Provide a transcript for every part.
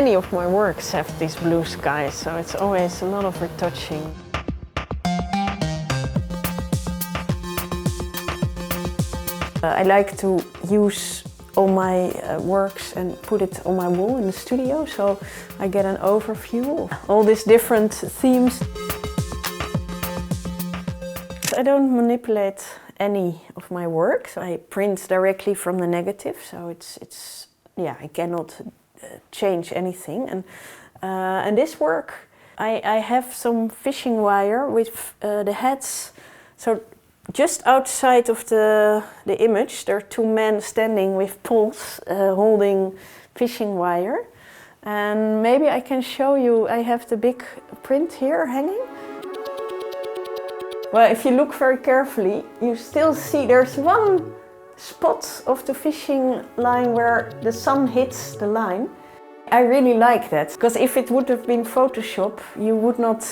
Many of my works have these blue skies, so it's always a lot of retouching. I like to use all my works and put it on my wall in the studio, so I get an overview of all these different themes. I don't manipulate any of my works. I print directly from the negative, so I cannot change anything. And this work, I have some fishing wire with the heads. So just outside of the image, there are two men standing with poles holding fishing wire. And maybe I can show you, I have the big print here hanging. Well, if you look very carefully, you still see there's one spot of the fishing line where the sun hits the line. I really like that, because if it would have been Photoshop, you would not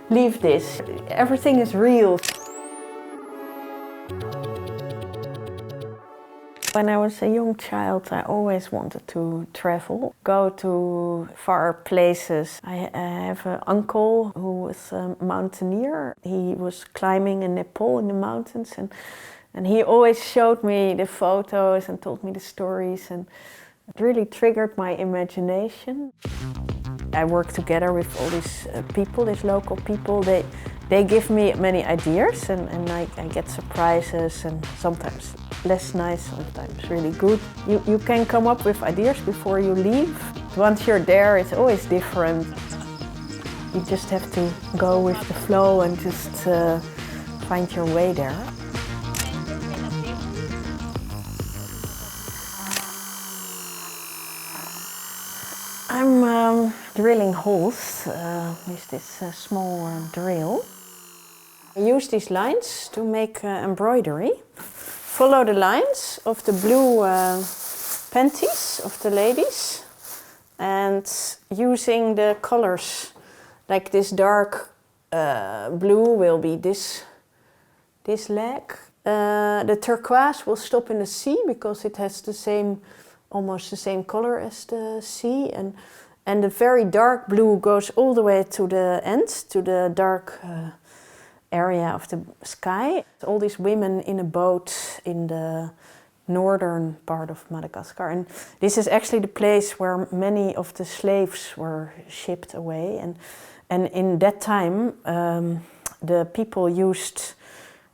leave this. Everything is real. When I was a young child, I always wanted to travel, go to far places. I have an uncle who was a mountaineer. He was climbing in Nepal in the mountains, and he always showed me the photos and told me the stories, and it really triggered my imagination. I work together with all these people, these local people. They give me many ideas, and I get surprises, and sometimes less nice, sometimes really good. You can come up with ideas before you leave. Once you're there, it's always different. You just have to go with the flow and just find your way there. I'm drilling holes with this small drill. I use these lines to make embroidery. Follow the lines of the blue panties of the ladies, and using the colors, like this dark blue will be this leg. The turquoise will stop in the sea because it has almost the same color as the sea, and the very dark blue goes all the way to the end, to the dark area of the sky. All these women in a boat in the northern part of Madagascar, and this is actually the place where many of the slaves were shipped away, and in that time the people used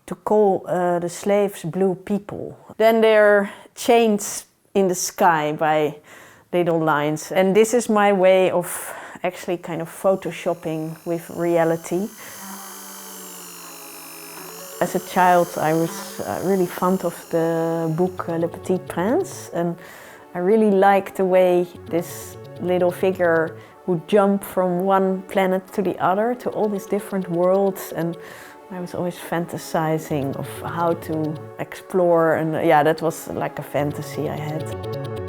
to call the slaves blue people. Then they're chained in the sky by little lines, and this is my way of actually kind of photoshopping with reality. As a child, I was really fond of the book Le Petit Prince, and I really liked the way this little figure would jump from one planet to the other, to all these different worlds, and I was always fantasizing of how to explore, and yeah, that was like a fantasy I had.